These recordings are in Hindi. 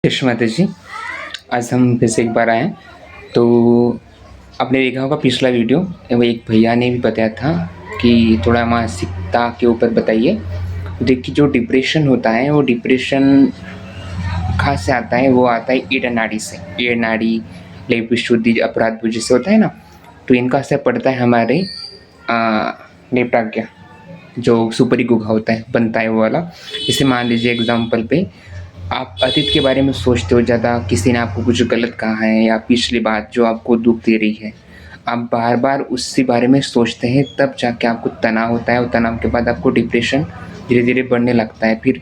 यश माता जी, आज हम फिर से एक बार आए हैं। तो आपने देखा होगा पिछला वीडियो, वो एक भैया ने भी बताया था कि थोड़ा मानसिकता के ऊपर बताइए। तो देखिए, जो डिप्रेशन होता है वो डिप्रेशन कहाँ से आता है? वो आता है ईड़ नाड़ी से। ईड़ नाड़ी, लय विशुद्धि, अपराध बुद्धि से होता है ना। तो इनका असर पड़ता है हमारे नेपटाज्ञा, जो सुपरी गुहा होता है, बनता है वो वाला। जैसे मान लीजिए एग्जाम्पल पे, आप अतीत के बारे में सोचते हो ज़्यादा, किसी ने आपको कुछ गलत कहा है या पिछली बात जो आपको दुःख दे रही है, आप बार-बार उसी बारे में सोचते हैं, तब जाके आपको तनाव होता है और तनाव के बाद आपको डिप्रेशन धीरे-धीरे बढ़ने लगता है। फिर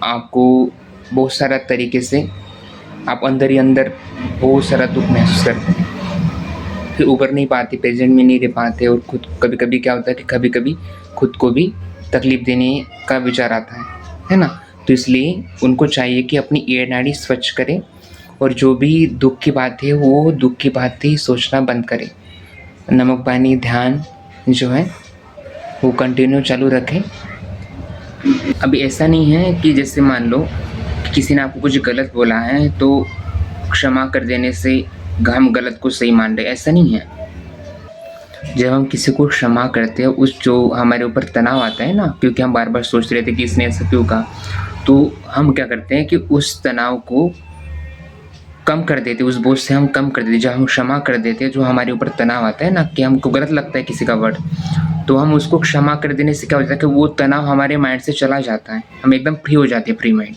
आपको बहुत सारा तरीके से आप अंदर ही अंदर बहुत सारा दुःख महसूस करते हैं। फिर उभर नहीं पाते, प्रेज़ेंट में नहीं रह पाते और खुद कभी-कभी क्या होता है कि कभी-कभी खुद को भी तकलीफ़ देने का विचार आता है ना? तो इसलिए उनको चाहिए कि अपनी ईड़ नाड़ी स्वच्छ करें और जो भी दुःख की बात है, वो दुःख की बातें ही सोचना बंद करें। नमक पानी ध्यान जो है, वो कंटिन्यू चालू रखें। अभी ऐसा नहीं है कि जैसे मान लो कि किसी ने आपको कुछ गलत बोला है, तो क्षमा कर देने से हम गलत को सही मान रहे, ऐसा नहीं है। जब हम किसी को क्षमा करते हैं, उस जो हमारे ऊपर तनाव आता है ना, क्योंकि हम बार-बार सोच रहे थे कि इसने ऐसा क्यों कहा, तो हम क्या करते हैं कि उस तनाव को कम कर देते, उस बोझ से हम कम कर देते। जब हम क्षमा कर देते हैं, जो हमारे ऊपर तनाव आता है ना कि हमको गलत लगता है किसी का वर्ड, तो हम उसको क्षमा कर देने से क्या हो जाता है कि वो तनाव हमारे माइंड से चला जाता है। हम एकदम फ्री हो जाते हैं, फ्री माइंड।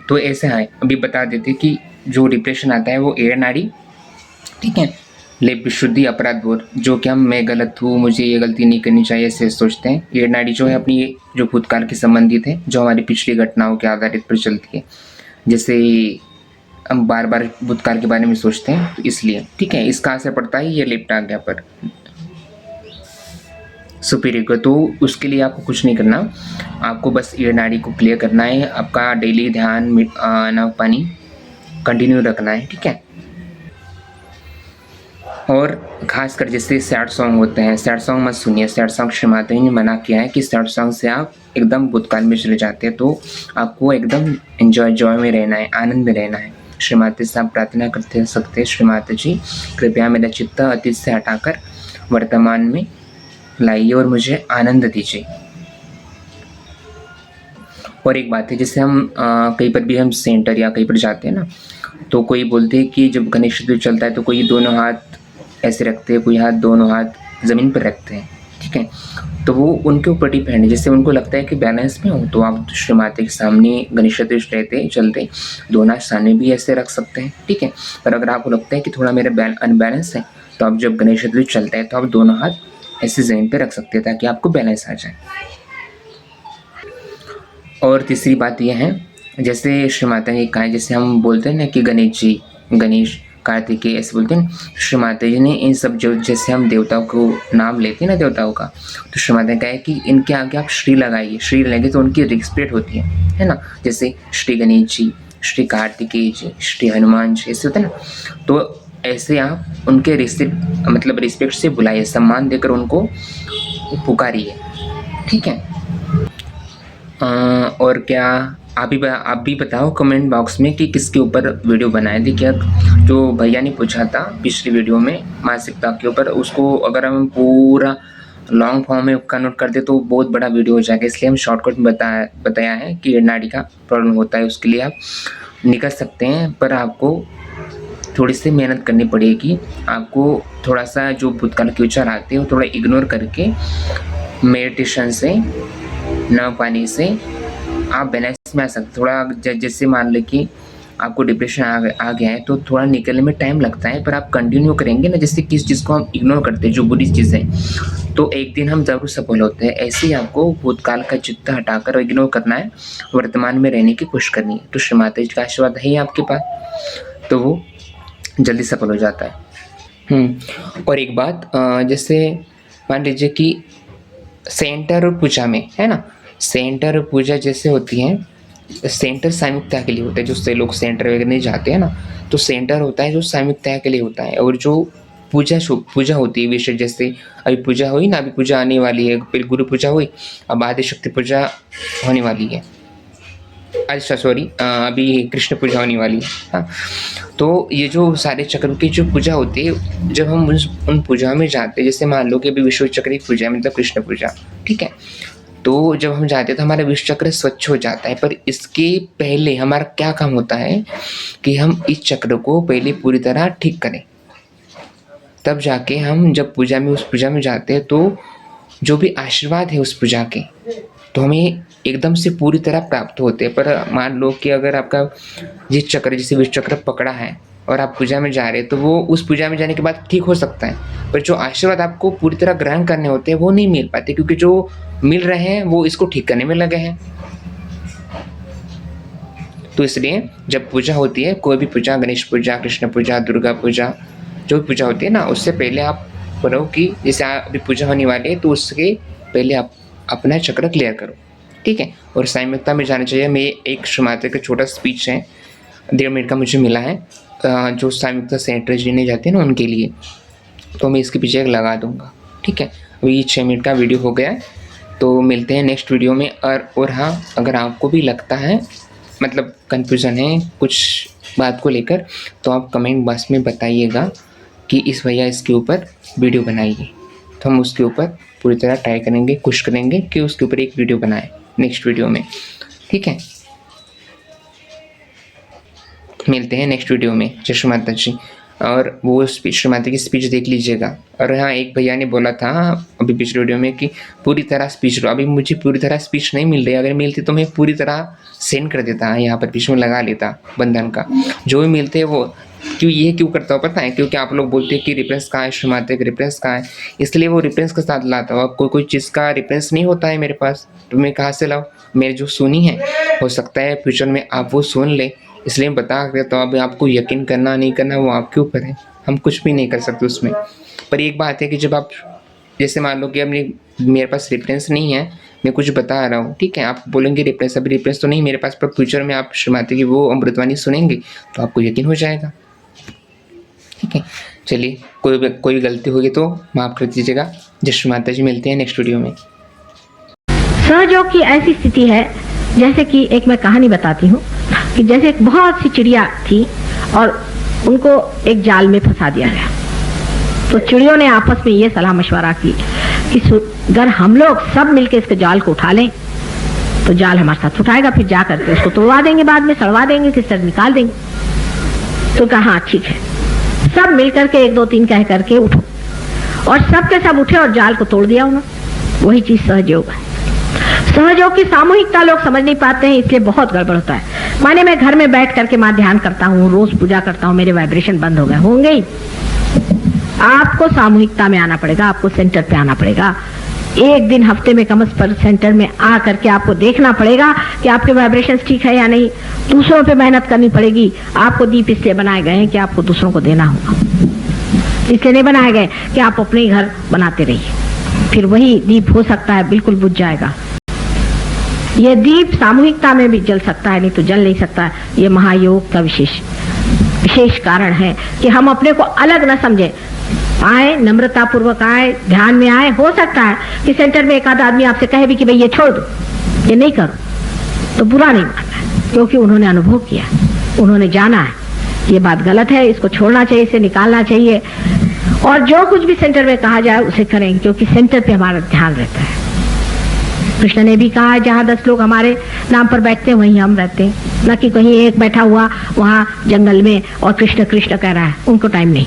तो ऐसा है, अभी बता देते कि जो डिप्रेशन आता है वो ईड़ नाड़ी, ठीक है, ले विशुद्धि, अपराध बोध, जो कि हम मैं गलत हूँ, मुझे ये गलती नहीं करनी चाहिए, ऐसे सोचते हैं। ईड़ नाड़ी जो है अपनी जो भूतकाल के संबंधित है, जो हमारी पिछली घटनाओं के आधारित पर चलती है। जैसे हम बार-बार भूतकाल के बारे में सोचते हैं, तो इसलिए, ठीक है, इसका असर पड़ता है ये लेप्टाज्ञा पर, सुपीरियर को। तो उसके लिए आपको कुछ नहीं करना, आपको बस ईड़ नाड़ी को क्लियर करना है। आपका डेली ध्यान, नमक पानी कंटिन्यू रखना है, ठीक है। और खासकर जैसे सैड सॉन्ग होते हैं, सैड सॉन्ग मत सुनिए। सैड सॉन्ग श्री माता जी ने मना किया है कि सैड सॉन्ग से आप एकदम भूतकाल में चले जाते हैं। तो आपको एकदम जॉय में रहना है, आनंद में रहना है। श्री माता से आप प्रार्थना करते सकते हैं, श्री माता जी कृपया मेरा चित्त अतीत से हटाकर वर्तमान में लाइए और मुझे आनंद दीजिए। और एक बात है, जैसे हम कहीं पर भी हम सेंटर या कहीं पर जाते हैं ना, तो कोई बोलते हैं कि जब गणेश चतुर्थी चलता है तो कोई दोनों हाथ ऐसे रखते हैं, कोई हाथ दोनों हाथ ज़मीन पर रखते हैं, ठीक है। तो वो उनके ऊपर डिपेंड है। जैसे उनको लगता है कि बैलेंस में हो, तो आप श्री माता के सामने गणेश चतुर्थी रहते चलते दोनों हाथ सामने भी ऐसे रख सकते हैं, ठीक है। पर अगर आपको लगता है कि थोड़ा मेरा अनबैलेंस है, तो आप जब गणेश चतुर्थी चलता है तो आप दोनों हाथ ऐसे ज़मीन पर रख सकते हैं, ताकि आपको बैलेंस आ जाए। और तीसरी बात यह है, जैसे श्री माता ने कहा है, जैसे हम बोलते हैं ना कि गणेश जी, गणेश, कार्तिकेय, ऐसे बोलते हैं। श्री माता जी ने इन सब जो जैसे हम देवताओं को नाम लेते हैं ना देवताओं का, तो श्री माता ने कहा है कि इनके आगे आप श्री लगाइए। श्री लगाएंगे तो उनकी रिस्पेक्ट होती है ना। जैसे श्री गणेश जी, श्री कार्तिकेय जी, श्री हनुमान जी, ऐसे होते हैं ना। तो ऐसे आप उनके रिस्पेक्ट से बुलाइए, सम्मान देकर उनको पुकारिए, ठीक है। और क्या आप भी बताओ कमेंट बॉक्स में कि किसके ऊपर वीडियो बनाए। देखिए, जो भैया ने पूछा था पिछली वीडियो में मानसिकता के ऊपर, उसको अगर हम पूरा लॉन्ग फॉर्म में कन्वर्ट कर दे तो बहुत बड़ा वीडियो हो जाएगा। इसलिए हम शॉर्टकट में बताया है कि ईड़ नाड़ी का प्रॉब्लम होता है, उसके लिए आप निकल सकते हैं, पर आपको थोड़ी सी मेहनत करनी पड़ेगी। आपको थोड़ा सा जो भूतकाल के विचार आते हैं वो थोड़ा इग्नोर करके मेडिटेशन से, नमक पानी से आप बैलेंस में आ सकते। थोड़ा जैसे मान लें कि आपको डिप्रेशन आ गया है, तो थोड़ा निकलने में टाइम लगता है, पर आप कंटिन्यू करेंगे ना। जैसे किस चीज़ को हम इग्नोर करते हैं, जो बुरी चीज़ है, तो एक दिन हम ज़रूर सफल होते हैं। ऐसे ही आपको भूतकाल का चित्त हटाकर इग्नोर करना है, वर्तमान में रहने की कोशिश करनी है। तो श्री माता जी का आशीर्वाद है आपके पास, तो वो जल्दी सफल हो जाता है। और एक बात, जैसे मान लीजिए कि सेंटर और पूजा में है ना, सेंटर और पूजा जैसे होती हैं, सेंटर सामिकता के लिए होता है। जो लोग सेंटर वगैरह नहीं जाते हैं ना, तो सेंटर होता है जो सामिकता के लिए होता है। और जो पूजा होती है विशेष, जैसे अभी पूजा हुई ना, अभी पूजा आने वाली है, फिर गुरु पूजा हुई, अब आदि शक्ति पूजा होने वाली है। अच्छा सॉरी, अभी कृष्ण पूजा होने वाली है। हाँ, तो ये जो सारे चक्र की जो पूजा होती है, जब हम उन पूजा में जाते हैं, जैसे मान लो कि अभी विश्व चक्र की पूजा है, मतलब कृष्ण पूजा, ठीक है? तो जब हम जाते हैं तो हमारा विश्व चक्र स्वच्छ हो जाता है, पर इसके पहले हमारा क्या काम होता है कि हम इस चक्र को पहले पूरी तरह ठीक करें। तब जाके हम जब उस पूजा में जाते हैं तो जो भी आशीर्वाद है उस पूजा के, तो हमें एकदम से पूरी तरह प्राप्त होते हैं। पर मान लो कि अगर आपका जिस चक्र, जैसे विश्व चक्र पकड़ा है और आप पूजा में जा रहे हैं, तो वो उस पूजा में जाने के बाद ठीक हो सकता है, पर जो आशीर्वाद आपको पूरी तरह ग्रहण करने होते हैं वो नहीं मिल पाते, क्योंकि जो मिल रहे हैं वो इसको ठीक करने में लगे हैं। तो इसलिए जब पूजा होती है, कोई भी पूजा, गणेश पूजा, कृष्ण पूजा, दुर्गा पूजा, जो भी पूजा होती है ना, उससे पहले आप करो कि जैसे अभी पूजा होने वाली है तो उसके पहले आप अपना चक्र क्लियर करो, ठीक है? और सामूहिकता में जाना चाहिए। मैं एक श्रीमाता का छोटा स्पीच है, 1.5 मिनट का मुझे मिला है, जो सामूहिकता सेंटर जीने जाते हैं ना उनके लिए, तो मैं इसके पीछे एक लगा दूँगा, ठीक है? अभी 6 मिनट का वीडियो हो गया है, तो मिलते हैं नेक्स्ट वीडियो में। और हाँ, अगर आपको भी लगता है, मतलब कन्फ्यूज़न है कुछ बात को लेकर, तो आप कमेंट बॉक्स में बताइएगा कि इस भैया इसके ऊपर वीडियो बनाइए, तो हम उसके ऊपर पूरी तरह ट्राई करेंगे, कोशिश करेंगे कि उसके ऊपर एक वीडियो बनाएं नेक्स्ट वीडियो में, ठीक है? मिलते हैं नेक्स्ट वीडियो में। जय श्री माता जी। और वो स्पीच, श्री माता की स्पीच देख लीजिएगा। और हाँ, एक भैया ने बोला था अभी पिछले वीडियो में कि पूरी तरह स्पीच लो। अभी मुझे पूरी तरह स्पीच नहीं मिल रही, अगर मिलती तो मैं पूरी तरह सेंड कर देता, यहाँ पर बीच में लगा लेता बंधन का। जो भी मिलते हैं वो क्यों करता हूँ पता है? क्योंकि आप लोग बोलते हैं कि रेफरेंस कहाँ है, श्री माता का रेफरेंस कहाँ है, इसलिए वो रेफरेंस के साथ लाता हूँ। अब कोई चीज़ का रेफरेंस नहीं होता है मेरे पास, तो मैं कहाँ से लाऊँ? मेरे जो सुनी है, हो सकता है फ्यूचर में आप वो सुन ले, इसलिए बता रहे। तो अब आपको यकीन करना नहीं करना वो आपके ऊपर है, हम कुछ भी नहीं कर सकते उसमें। पर एक बात है कि जब आप, जैसे मान लो कि अब मेरे पास रेफरेंस नहीं है, मैं कुछ बता रहा हूँ, ठीक है? आप बोलेंगे रेफरेंस, अभी रेफरेंस तो नहीं मेरे पास, पर फ्यूचर में आप श्री माता की वो अमृतवाणी सुनेंगे तो आपको यकीन हो जाएगा, ठीक है? चलिए, कोई भी गलती होगी तो माफ़ कर दीजिएगा। जय श्री माता जी। मिलते हैं नेक्स्ट वीडियो में। सहयोग की ऐसी स्थिति है, जैसे कि एक मैं कहानी बताती हूँ कि जैसे एक बहुत सी चिड़िया थी और उनको एक जाल में फंसा दिया गया। तो चिड़ियों ने आपस में ये सलाह मशवरा की कि अगर हम लोग सब मिलकर इसके जाल को उठा लें तो जाल हमारे साथ उठाएगा, फिर जा करके उसको तोड़वा देंगे, बाद में सड़वा देंगे, किस तरह निकाल देंगे। तो कहा हाँ ठीक है, सब मिलकर के 1 2 3 कह करके उठो, और सब के सब उठे और जाल को तोड़ दिया उन्होंने। वही चीज सहयोग है। सहयोग की सामूहिकता लोग समझ नहीं पाते हैं, इसलिए बहुत गड़बड़ होता है। माने मैं घर में बैठ करके मां ध्यान करता हूँ, रोज पूजा करता हूँ, मेरे वाइब्रेशन बंद हो गए होंगे ही। आपको सामूहिकता में आना पड़ेगा, आपको सेंटर पे आना पड़ेगा। एक दिन हफ्ते में कम से कम सेंटर में आ करके आपको देखना पड़ेगा कि आपके वाइब्रेशंस ठीक है या नहीं। दूसरों पे मेहनत करनी पड़ेगी। आपको दीप इसलिए बनाए गए हैं कि आपको दूसरों को देना होगा, इसलिए नहीं बनाए गए कि आप अपने ही घर बनाते रहिए। फिर वही दीप हो सकता है बिल्कुल बुझ जाएगा। ये दीप सामूहिकता में भी जल सकता है, नहीं तो जल नहीं सकता। ये महायोग का विशेष कारण है कि हम अपने को अलग न समझे, आए नम्रता पूर्वक आए, ध्यान में आए। हो सकता है कि सेंटर में एक आध आदमी आपसे कहे भी कि भाई ये छोड़ दो, ये नहीं करो, तो बुरा नहीं मानना, क्योंकि उन्होंने अनुभव किया, उन्होंने जाना है ये बात गलत है, इसको छोड़ना चाहिए, इसे निकालना चाहिए। और जो कुछ भी सेंटर में कहा जाए उसे करेंगे, क्योंकि सेंटर पे हमारा ध्यान रहता है। कृष्ण ने भी कहा है जहाँ 10 लोग हमारे नाम पर बैठते हैं वहीं हम रहते हैं, न कि कहीं एक बैठा हुआ वहाँ जंगल में और कृष्ण कृष्ण कह रहा है, उनको टाइम नहीं।